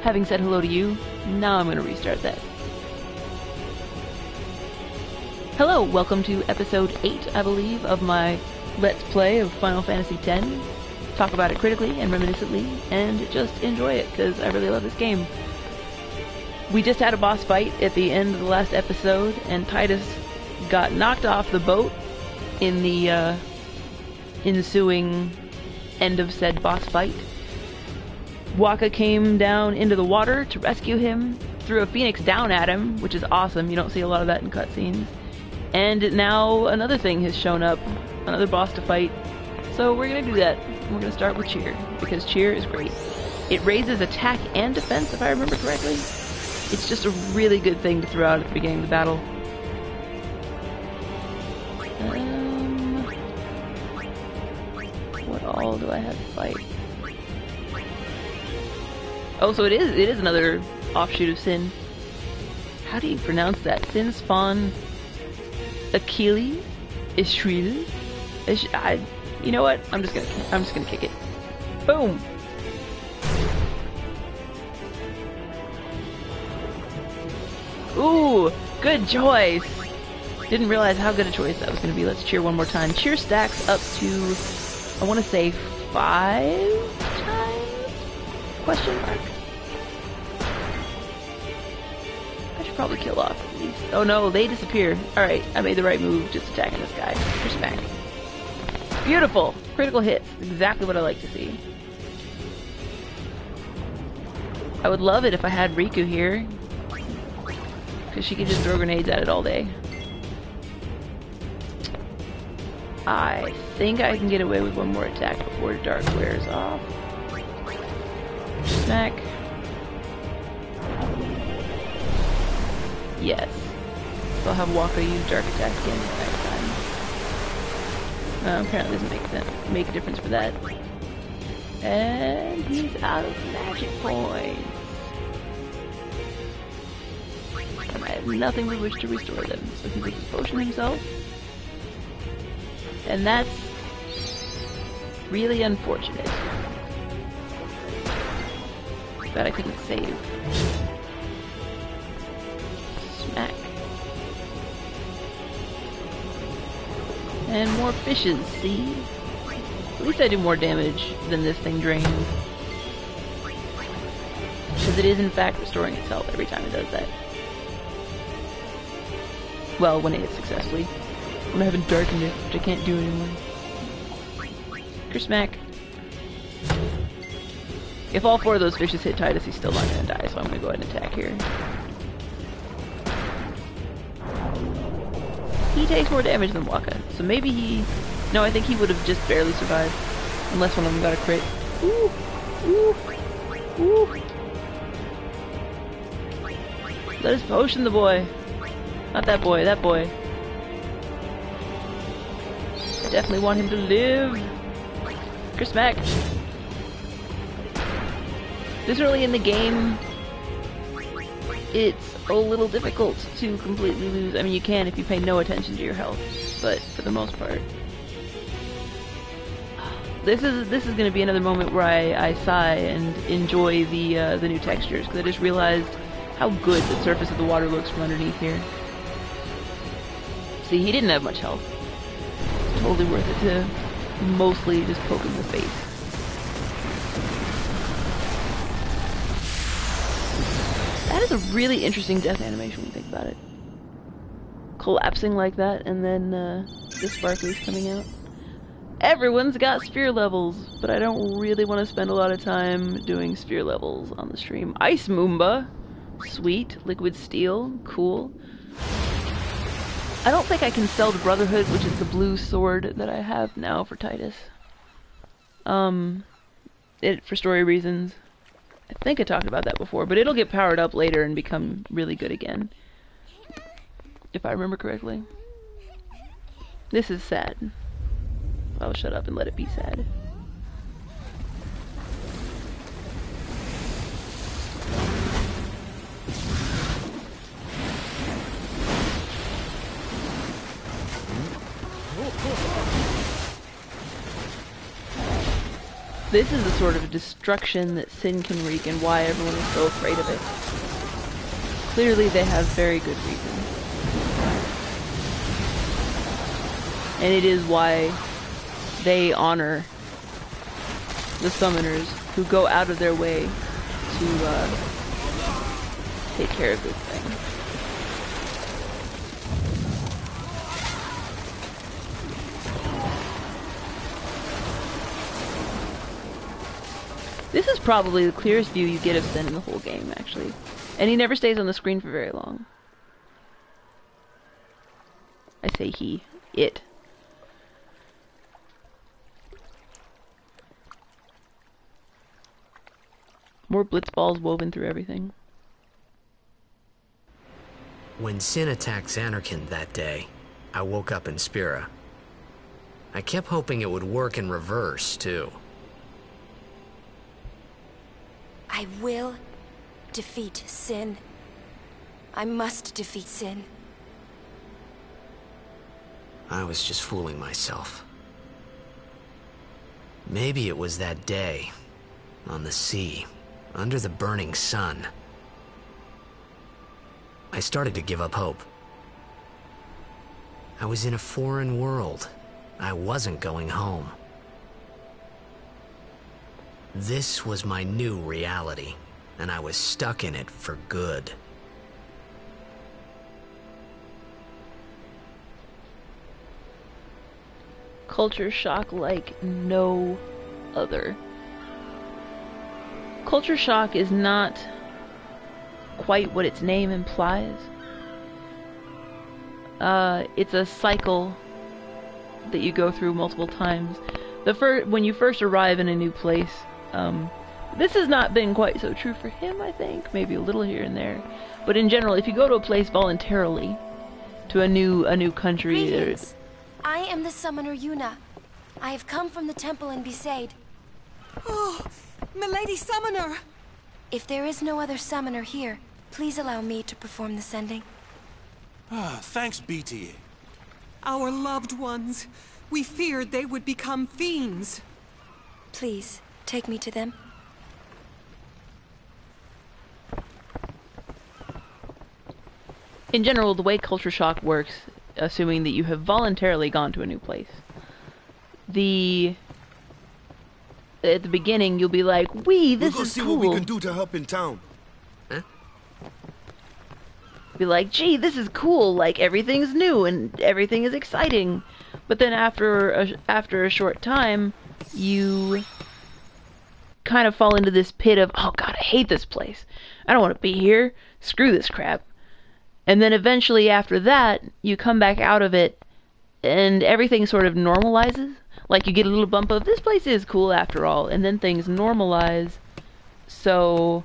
Having said hello to you, now I'm going to restart that. Hello, welcome to episode 8, I believe, of my Let's Play of Final Fantasy X. Talk about it critically and reminiscently, and just enjoy it, because I really love this game. We just had a boss fight at the end of the last episode, and Titus got knocked off the boat in the ensuing end of said boss fight. Wakka came down into the water to rescue him, threw a phoenix down at him, which is awesome. You don't see a lot of that in cutscenes. And now another thing has shown up, another boss to fight. So we're gonna do that. We're gonna start with Cheer, because Cheer is great. It raises attack and defense, if I remember correctly. It's just a really good thing to throw out at the beginning of the battle. What all do I have to fight? Oh, so it is another offshoot of Sin. How do you pronounce that? Sin spawn Achilles? Ishril? You know what? I'm just gonna kick it. Boom! Ooh, good choice! Didn't realize how good a choice that was gonna be. Let's cheer one more time. Cheer stacks up to, I want to say 5 times? Question mark. I should probably kill off at least. Oh no, they disappear. Alright, I made the right move just attacking this guy. Just back. Beautiful! Critical hits. Exactly what I like to see. I would love it if I had Riku here, because she could just throw grenades at it all day. I think I can get away with one more attack before Dark wears off. Smack. Yes. So I'll have Wakka use Dark Attack again next time. Apparently doesn't make a difference for that. And he's out of magic points. And I have nothing with which to restore them, so he takes a potion himself. And that's really unfortunate. That I couldn't save. Smack. And more fishes, see? At least I do more damage than this thing drains. Because it is in fact restoring itself every time it does that. Well, when it hits successfully. When I haven't darkened it, which I can't do anymore. Smack. If all 4 of those fishes hit Titus, he's still not gonna die, so I'm gonna go ahead and attack here. He takes more damage than Wakka, so maybe he... No, I think he would have just barely survived. Unless one of them got a crit. Ooh! Ooh! Ooh! Let us potion the boy! Not that boy, that boy. I definitely want him to live! Smack! This early in the game, it's a little difficult to completely lose. I mean, you can if you pay no attention to your health, but for the most part. This is going to be another moment where I sigh and enjoy the new textures, because I just realized how good the surface of the water looks from underneath here. See, he didn't have much health. It's totally worth it to mostly just poke him in the face. That is a really interesting death animation when you think about it. Collapsing like that, and then the sparklies coming out. Everyone's got sphere levels, but I don't really want to spend a lot of time doing sphere levels on the stream. Ice Moomba! Sweet. Liquid Steel. Cool. I don't think I can sell the Brotherhood, which is the blue sword that I have now for Titus. For story reasons. I think I talked about that before, but it'll get powered up later and become really good again. If I remember correctly. This is sad. I'll shut up and let it be sad. This is the sort of destruction that sin can wreak and why everyone is so afraid of it. Clearly they have very good reason. And it is why they honor the summoners who go out of their way to take care of this thing. This is probably the clearest view you get of Sin in the whole game, actually. And he never stays on the screen for very long. I say he. It. More blitzballs woven through everything. When Sin attacked Xanarkand that day, I woke up in Spira. I kept hoping it would work in reverse, too. I will defeat Sin. I must defeat Sin. I was just fooling myself. Maybe it was that day, on the sea, under the burning sun. I started to give up hope. I was in a foreign world. I wasn't going home. This was my new reality, and I was stuck in it for good. Culture shock like no other. Culture shock is not quite what its name implies. It's a cycle that you go through multiple times. When you first arrive in a new place, this has not been quite so true for him, I think. Maybe a little here and there. But in general, if you go to a place voluntarily, to a new country... Greetings. I am the summoner Yuna. I have come from the temple in Besaid. Oh, milady summoner! If there is no other summoner here, please allow me to perform the sending. Thanks, BTA. Our loved ones. We feared they would become fiends. Please, take me to them. In general, the way culture shock works, assuming that you have voluntarily gone to a new place, at the beginning you'll be like, "Wee, this is cool." We'll go see what we can do to help in town. Huh? Be like, "Gee, this is cool. Like everything's new and everything is exciting." But then after a short time, you kind of fall into this pit of, "Oh God, I hate this place. I don't want to be here. Screw this crap." And then eventually after that, you come back out of it and everything sort of normalizes. Like you get a little bump of, this place is cool after all, and then things normalize. So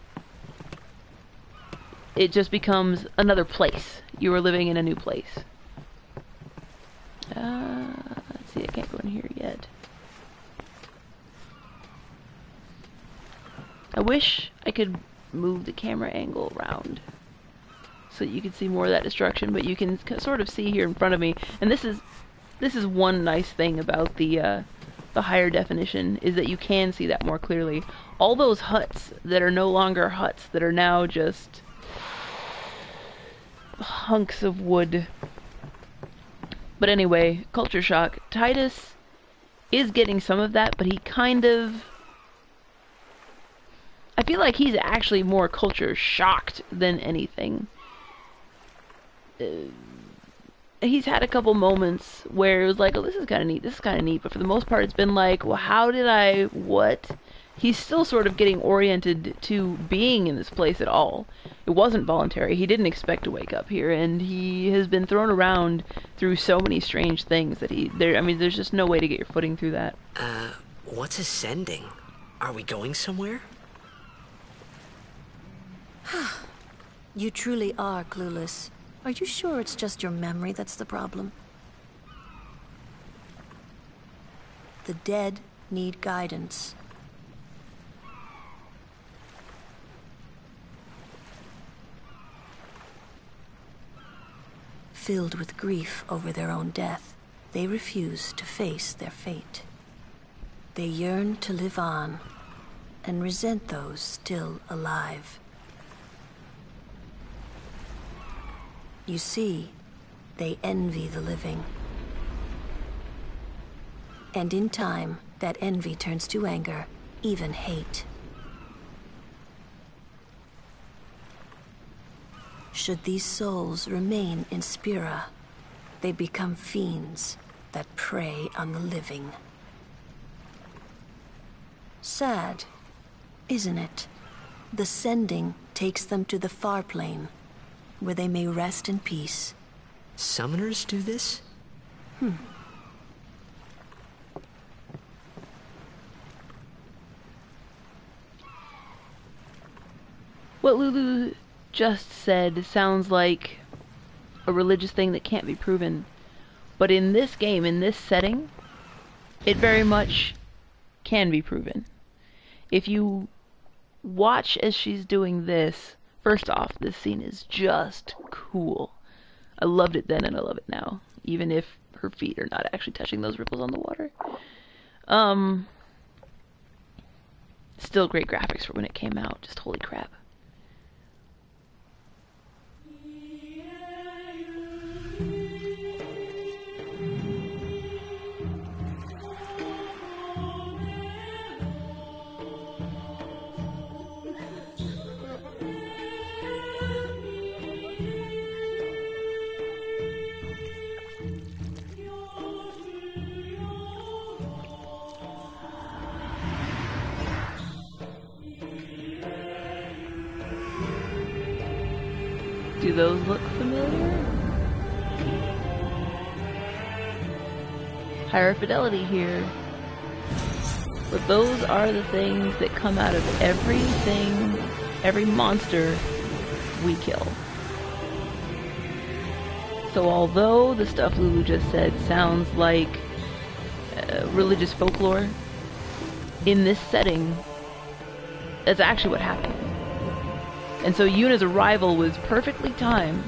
it just becomes another place. You are living in a new place. Let's see, I can't go in here yet. I wish I could move the camera angle around so that you can see more of that destruction, but you can sort of see here in front of me. And this is one nice thing about the higher definition, is that you can see that more clearly. All those huts that are no longer huts, that are now just hunks of wood. But anyway, culture shock. Titus is getting some of that, but he kind of... I feel like he's actually more culture shocked than anything. He's had a couple moments where it was like, oh, this is kind of neat, this is kind of neat, but for the most part it's been like, well, how did I, what? He's still sort of getting oriented to being in this place at all. It wasn't voluntary. He didn't expect to wake up here, and he has been thrown around through so many strange things that there's just no way to get your footing through that. What's ascending? Are we going somewhere? You truly are clueless. Are you sure it's just your memory that's the problem? The dead need guidance. Filled with grief over their own death, they refuse to face their fate. They yearn to live on, and resent those still alive. You see, they envy the living. And in time, that envy turns to anger, even hate. Should these souls remain in Spira, they become fiends that prey on the living. Sad, isn't it? The sending takes them to the far plane, where they may rest in peace. Summoners do this? What Lulu just said sounds like a religious thing that can't be proven. But in this game, in this setting, it very much can be proven. If you watch as she's doing this, first off, this scene is just cool. I loved it then and I love it now, even if her feet are not actually touching those ripples on the water. Still great graphics for when it came out, just holy crap. Do those look familiar? Higher fidelity here. But those are the things that come out of everything, every monster we kill. So although the stuff Lulu just said sounds like religious folklore, in this setting, that's actually what happened. And so Yuna's arrival was perfectly timed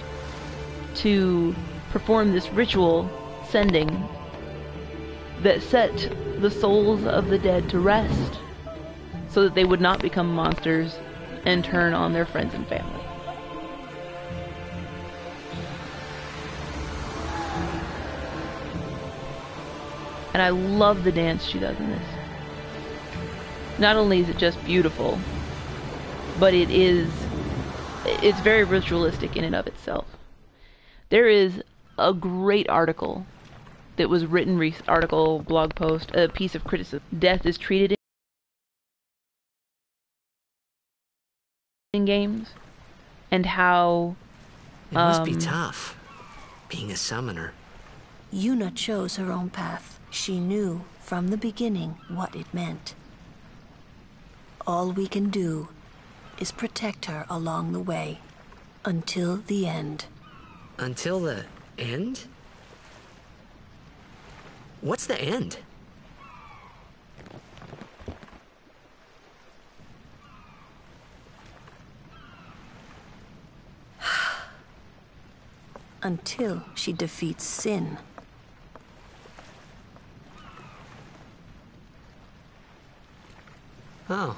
to perform this ritual sending that set the souls of the dead to rest so that they would not become monsters and turn on their friends and family. And I love the dance she does in this. Not only is it just beautiful, but it's very ritualistic in and of itself. There is a great article that was written, blog post, a piece of criticism. Death is treated in games, and how it must be tough, being a summoner. Yuna chose her own path. She knew from the beginning what it meant. All we can do is protect her along the way, until the end. Until the end? What's the end? Until she defeats sin. Oh.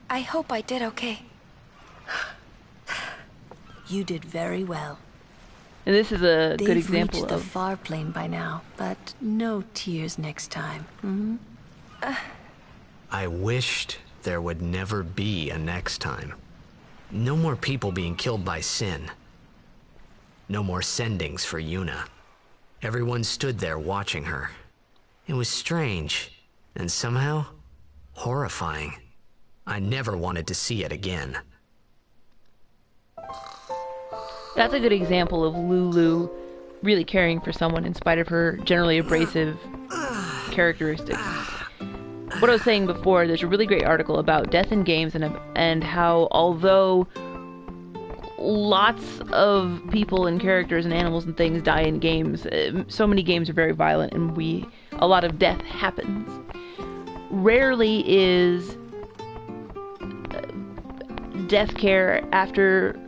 I hope I did okay. You did very well. And this is a good They've example reached the of far plane by now, but no tears next time. I wished there would never be a next time. No more people being killed by sin. No more sendings for Yuna. Everyone stood there watching her. It was strange, and somehow horrifying. I never wanted to see it again. That's a good example of Lulu really caring for someone in spite of her generally abrasive characteristics. What I was saying before, there's a really great article about death in games and how although lots of people and characters and animals and things die in games, so many games are very violent and a lot of death happens. Rarely is death care after,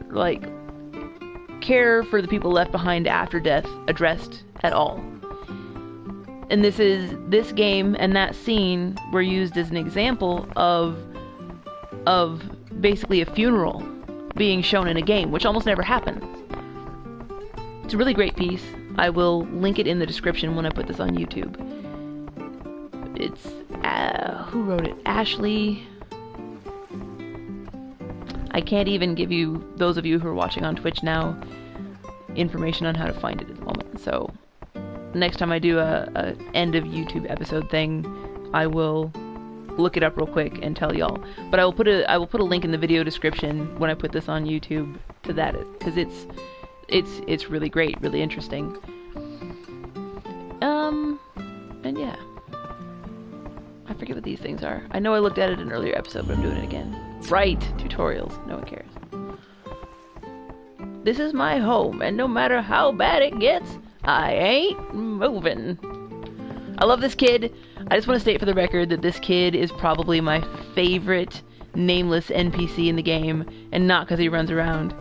care for the people left behind after death addressed at all. And this game and that scene were used as an example of basically a funeral being shown in a game, which almost never happens. It's a really great piece. I will link it in the description when I put this on YouTube. It's who wrote it? Ashley. I can't even give you, those of you who are watching on Twitch now, information on how to find it at the moment. So next time I do a end of YouTube episode thing, I will look it up real quick and tell y'all. But I will put a link in the video description when I put this on YouTube to that, because it's really great, really interesting. And yeah, I forget what these things are. I know I looked at it in an earlier episode, but I'm doing it again. Right, tutorials. No one cares. This is my home, and no matter how bad it gets, I ain't moving. I love this kid. I just want to state for the record that this kid is probably my favorite nameless NPC in the game, and not because he runs around.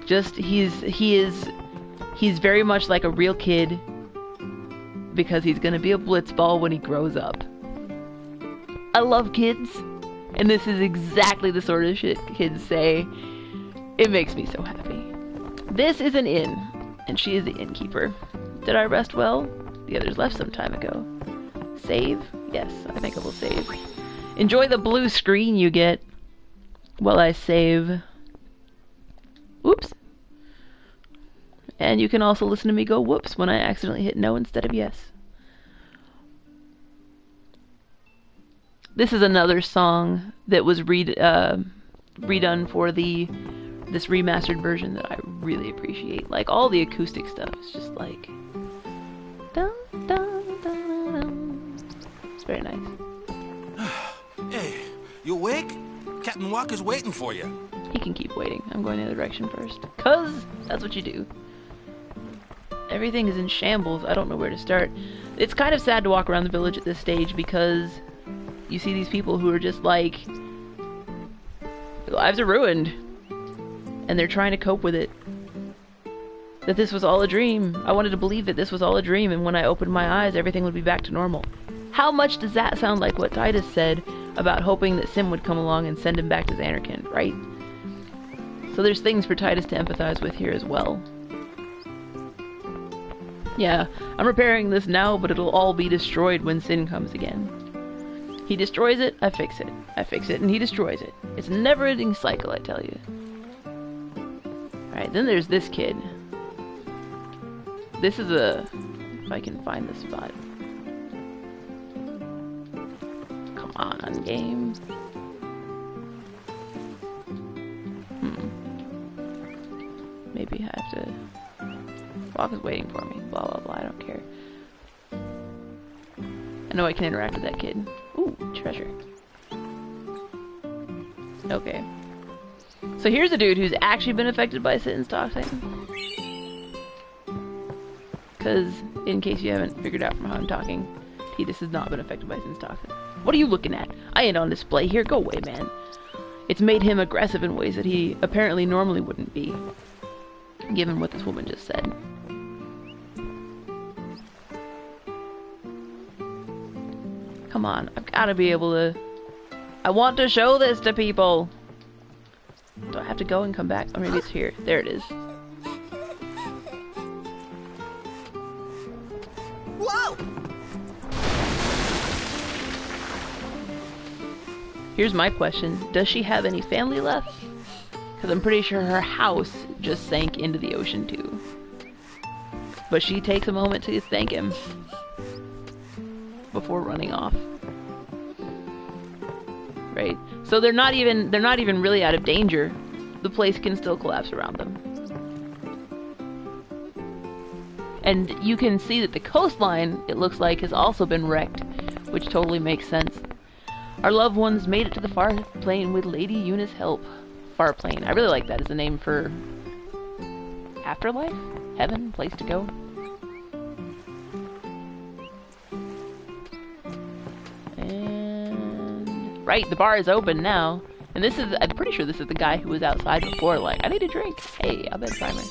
Just he's very much like a real kid, because he's gonna be a blitzball when he grows up. I love kids, and this is exactly the sort of shit kids say. It makes me so happy. This is an inn, and she is the innkeeper. Did I rest well? The others left some time ago. Save? Yes, I think I will save. Enjoy the blue screen you get while I save. Oops. And you can also listen to me go whoops when I accidentally hit no instead of yes. This is another song that was redone for this remastered version that I really appreciate. Like, all the acoustic stuff is just like... Dun, dun, dun, dun. It's very nice. Hey, you awake? Captain Walker's waiting for you. He can keep waiting. I'm going the other direction first. 'Cause that's what you do. Everything is in shambles. I don't know where to start. It's kind of sad to walk around the village at this stage, because you see these people who are just like, their lives are ruined, and they're trying to cope with it. That this was all a dream. I wanted to believe that this was all a dream, and when I opened my eyes, everything would be back to normal. How much does that sound like what Titus said about hoping that Sim would come along and send him back to Xanarkand, right? So there's things for Titus to empathize with here as well. Yeah, I'm repairing this now, but it'll all be destroyed when Sin comes again. He destroys it, I fix it. I fix it, and he destroys it. It's a never-ending cycle, I tell you. Alright, then there's this kid. This is a... if I can find the spot. Come on, game. Maybe I have to... Walk is waiting for me. Blah, blah, blah. I don't care. I know I can interact with that kid. Ooh, treasure. Okay. So here's a dude who's actually been affected by Sitten's toxin. Because, in case you haven't figured out from how I'm talking, Titus has not been affected by Sitten's toxin. What are you looking at? I ain't on display here. Go away, man. It's made him aggressive in ways that he apparently normally wouldn't be, given what this woman just said. Come on, I've got to be able to... I want to show this to people! Do I have to go and come back? Or maybe it's here. There it is. Whoa! Here's my question. Does she have any family left? Because I'm pretty sure her house just sank into the ocean too. But she takes a moment to thank him before running off. Right? So they're not even really out of danger. The place can still collapse around them. And you can see that the coastline, it looks like, has also been wrecked, which totally makes sense. Our loved ones made it to the far plane with Lady Yuna's help. Far plane. I really like that as a name for afterlife? Heaven? Place to go? And... right, the bar is open now. And this is, I'm pretty sure this is the guy who was outside before, like, I need a drink. Hey, I'll bet primer.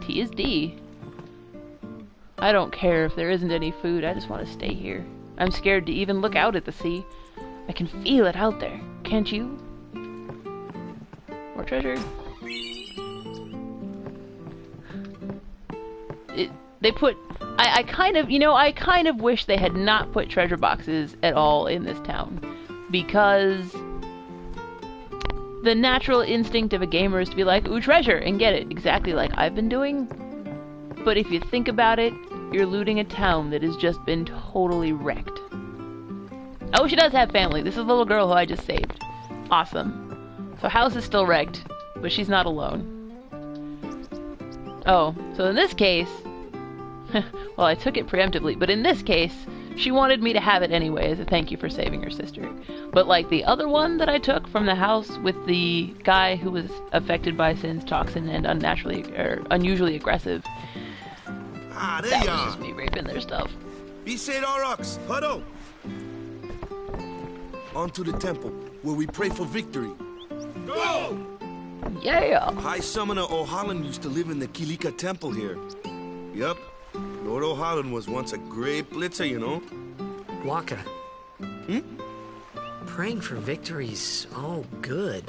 T is D. I don't care if there isn't any food, I just want to stay here. I'm scared to even look out at the sea. I can feel it out there, can't you? More treasure. They put... I kind of, you know, I kind of wish they had not put treasure boxes at all in this town. Because the natural instinct of a gamer is to be like, ooh, treasure, and get it. Exactly like I've been doing. But if you think about it, you're looting a town that has just been totally wrecked. Oh, she does have family. This is the little girl who I just saved. Awesome. So house is still wrecked, but she's not alone. Oh, so in this case... well, I took it preemptively, but in this case, she wanted me to have it anyway as a thank you for saving her sister. But like the other one that I took from the house with the guy who was affected by Sin's toxin and unusually aggressive, Ah, there that you was are. just me raping their stuff. Be said Aurochs, huddle. On to the temple, where we pray for victory. Go! Yeah! High Summoner O'Holland used to live in the Kilika Temple here. Yup. Lord O'Holland was once a great blitzer, you know? Waka. Praying for victory's all good.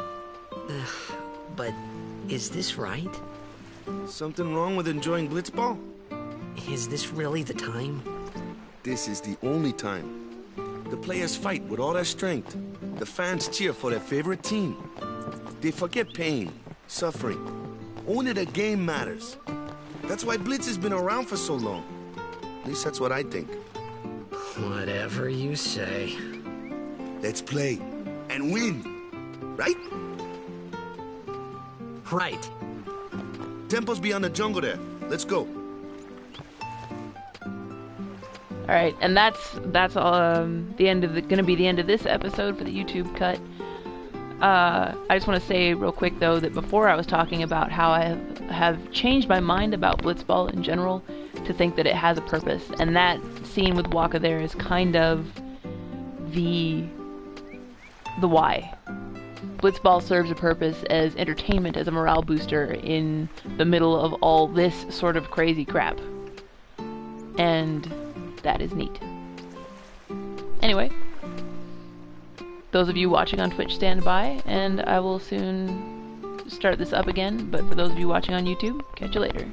But is this right? Something wrong with enjoying blitzball? Is this really the time? This is the only time. The players fight with all their strength. The fans cheer for their favorite team. They forget pain, suffering. Only the game matters. That's why Blitz has been around for so long. At least that's what I think. Whatever you say. Let's play and win, right? Right. Temple's beyond the jungle there. Let's go. All right, and that's the end of gonna be the end of this episode for the YouTube cut. I just want to say real quick though that before I was talking about how I have changed my mind about blitzball in general to think that it has a purpose, and that scene with Waka there is kind of the why. Blitzball serves a purpose as entertainment, as a morale booster in the middle of all this sort of crazy crap. And that is neat. Anyway, those of you watching on Twitch stand by, and I will soon start this up again, but for those of you watching on YouTube, catch you later.